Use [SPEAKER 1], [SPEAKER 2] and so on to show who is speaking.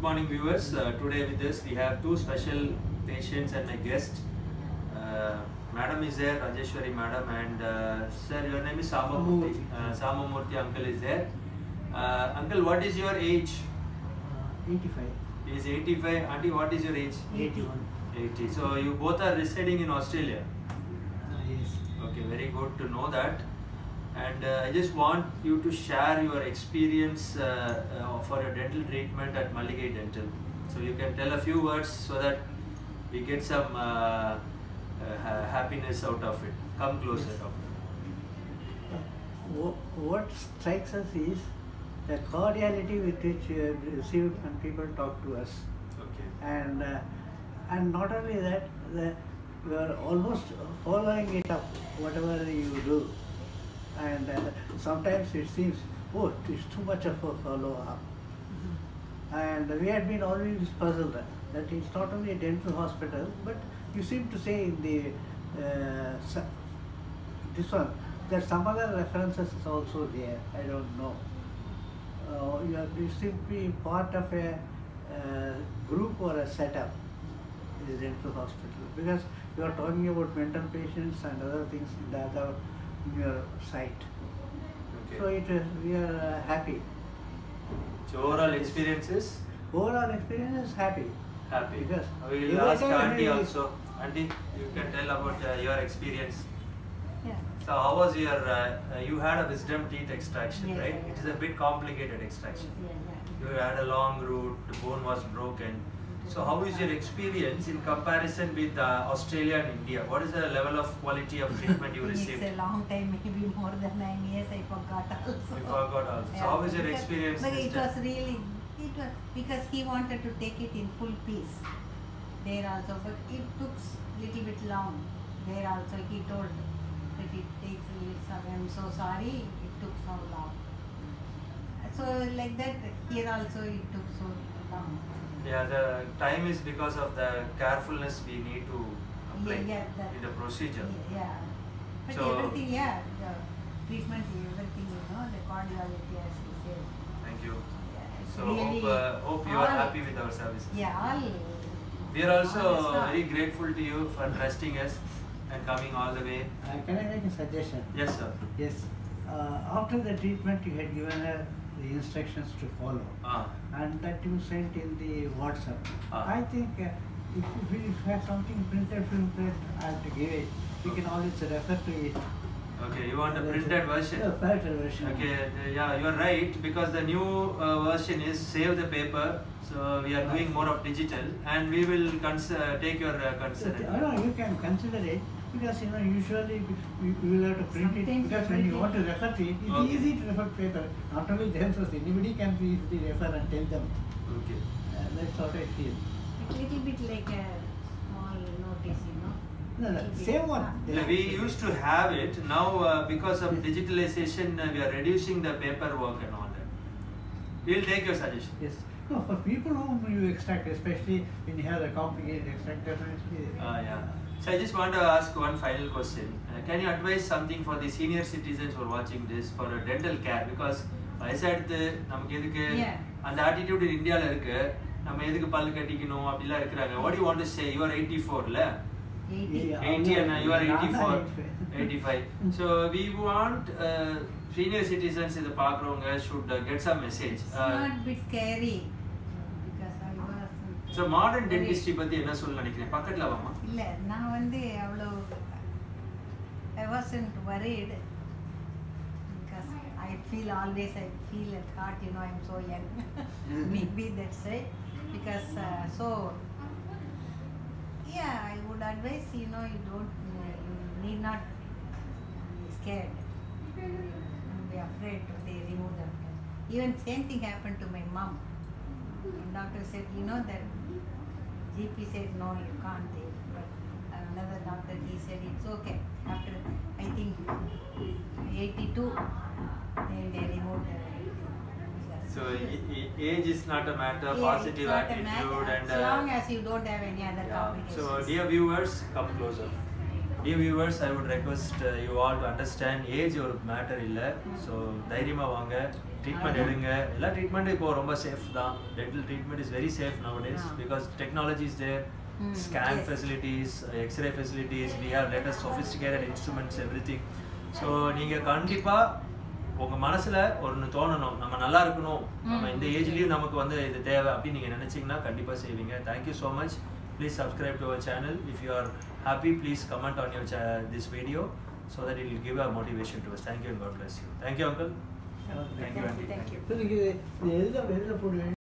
[SPEAKER 1] morning viewers. Today with us we have two special patients and a guest. Madam is there, Rajeshwari Madam, and sir, your name is Samamurthy. Samamurthy uncle is there. Uncle, what is your age?
[SPEAKER 2] 85.
[SPEAKER 1] He is 85. Auntie, what is your age?
[SPEAKER 2] 81.
[SPEAKER 1] 80. So you both are residing in Australia.
[SPEAKER 2] Yes.
[SPEAKER 1] Okay, very good to know that. And I just want you to share your experience for your dental treatment at Malligai Dental. So you can tell a few words so that we get some happiness out of it. Come closer,
[SPEAKER 2] Yes.
[SPEAKER 1] doctor.
[SPEAKER 2] What strikes us is the cordiality with which we have received when people talk to us.
[SPEAKER 1] Okay.
[SPEAKER 2] And not only that, you are almost following it up, whatever you do. And sometimes it seems, oh, it's too much of a follow-up. And we had been always puzzled that it's not only a dental hospital, but you seem to say in the this one that some other references is also there. I don't know. You seem to be part of a group or a setup in the dental hospital, because you are talking about mental patients and other things in your site.
[SPEAKER 1] Okay.
[SPEAKER 2] So we are happy.
[SPEAKER 1] So overall experiences?
[SPEAKER 2] Overall experience is happy.
[SPEAKER 1] Happy.
[SPEAKER 2] Because
[SPEAKER 1] We will
[SPEAKER 2] every
[SPEAKER 1] ask
[SPEAKER 2] time
[SPEAKER 1] Auntie
[SPEAKER 2] we-
[SPEAKER 1] also. Auntie, you can tell about your experience.
[SPEAKER 3] Yeah.
[SPEAKER 1] So how was your, you had a wisdom teeth extraction,
[SPEAKER 3] Yeah,
[SPEAKER 1] right?
[SPEAKER 3] yeah,
[SPEAKER 1] It is
[SPEAKER 3] yeah.
[SPEAKER 1] a bit complicated extraction.
[SPEAKER 3] Yeah.
[SPEAKER 1] You had a long route, the bone was broken. So how is your experience in comparison with Australia and India? What is the level of quality of treatment you received?
[SPEAKER 3] It's a long time, maybe more than 9 years. I forgot also.
[SPEAKER 1] You forgot also. So how is your experience
[SPEAKER 3] But
[SPEAKER 1] this
[SPEAKER 3] it
[SPEAKER 1] time?
[SPEAKER 3] was really, it was because he wanted to take it in full piece there also, but it took little bit long. There also he told that it takes a little time. I'm so sorry, it took so long. So like that, here also it took so long.
[SPEAKER 1] Yeah, the time is because of the carefulness we need to apply
[SPEAKER 3] that-
[SPEAKER 1] in the procedure.
[SPEAKER 3] Yeah. But
[SPEAKER 1] So-
[SPEAKER 3] everything, the treatment, everything, the cardiology, as you said.
[SPEAKER 1] Thank you.
[SPEAKER 3] Yeah, it's
[SPEAKER 1] So
[SPEAKER 3] really
[SPEAKER 1] hope you are
[SPEAKER 3] all-
[SPEAKER 1] happy with our services.
[SPEAKER 3] Yeah, all.
[SPEAKER 1] We are also
[SPEAKER 3] all the stuff.
[SPEAKER 1] very grateful to you for trusting us and coming all the way.
[SPEAKER 2] Can I make a suggestion?
[SPEAKER 1] Yes, sir.
[SPEAKER 2] Yes. After the treatment, you had given her the instructions to follow,
[SPEAKER 1] Ah,
[SPEAKER 2] and that you sent in the WhatsApp.
[SPEAKER 1] Ah.
[SPEAKER 2] I think if we have something printed, I have to give it. We can always refer to it.
[SPEAKER 1] okay. You want a printed version?
[SPEAKER 2] Yeah, printed version.
[SPEAKER 1] Okay. Yeah, you are right, because the new version is save the paper. So we are doing more of digital, and we will take your consent.
[SPEAKER 2] No, you can consider it, because usually you will have to print it,
[SPEAKER 3] Sometimes
[SPEAKER 2] because when you want to refer to it, it's
[SPEAKER 1] Okay.
[SPEAKER 2] easy to refer to paper. Not only themselves, anybody can easily refer and tell them.
[SPEAKER 1] Okay.
[SPEAKER 2] That's what I feel.
[SPEAKER 3] It's little bit like a small notice,
[SPEAKER 2] No,
[SPEAKER 3] Little bit.
[SPEAKER 2] same one.
[SPEAKER 1] Yeah, we used to have it. Now, because of digitalization, we are reducing the paperwork and all that. We'll take your suggestion.
[SPEAKER 2] Yes. No, for people whom you extract, especially when you have a complicated extract, definitely.
[SPEAKER 1] Yeah. So I just want to ask one final question. Can you advise something for the senior citizens who are watching this for a dental care? Because வயசாயிடுத்து நமக்கு எதுக்கு
[SPEAKER 3] Yeah.
[SPEAKER 1] அந்த attitude இந்தியாவில் இருக்கு, நம்ம எதுக்கு பல்லு கட்டிக்கணும் அப்படிலாம் இருக்கிறாங்க. What do you want to say? You are 84ல?
[SPEAKER 3] 80.
[SPEAKER 2] Yeah.
[SPEAKER 1] 80 and you are 84.
[SPEAKER 2] 85.
[SPEAKER 1] 85. So we want senior citizens இதை பார்க்குறவங்க should get some message.
[SPEAKER 3] It's not bit scary because I was.
[SPEAKER 1] So modern dentistry பத்தி என்ன சொல்ல நினைக்கிறேன்? பக்கத்துல வாமா.
[SPEAKER 3] இல்ல நான் அவ்வளோ I wasn't worried because I feel always at heart, I'm so young. Maybe that's it. Because yeah, I would advise, you need not be scared. Don't be afraid to remove them. Even same thing happened to my mom. Doctor said, that GP said no, you can't. But another doctor, he said it's okay. After I think 82, they removed the.
[SPEAKER 1] So age is not a matter,
[SPEAKER 3] Yeah,
[SPEAKER 1] positive
[SPEAKER 3] it's not a
[SPEAKER 1] attitude
[SPEAKER 3] matter,
[SPEAKER 1] and
[SPEAKER 3] as long as you don't have any other
[SPEAKER 1] yeah.
[SPEAKER 3] complications.
[SPEAKER 1] So dear viewers, come closer. Dear viewers, I would request you all to understand age or matter illa. So தைரியமா வாங்க. Treatment எடுங்க. எல்லா ட்ரீட்மெண்ட்டும் இப்போ ரொம்ப safe தான். Dental treatment is very safe nowadays because technology is there. Scan facilities, X-ray facilities, we have latest sophisticated instruments, everything. So நீங்க கண்டிப்பா உங்க மனசுல ஒன்னு தோணணும், நம்ம நல்லா இருக்கணும், நம்ம இந்த ஏஜ்லயும் நமக்கு வந்து இது தேவை அப்படி நீங்க நினைச்சீங்கன்னா கண்டிப்பா செய்வீங்க. Thank you so much. Please subscribe to our channel. If you are happy, please comment on your this video so that it will give a motivation to us. Thank you and God bless you. Thank you, uncle. Thank you, auntie.
[SPEAKER 3] Thank you.
[SPEAKER 2] இது எதுல போடுவேன்?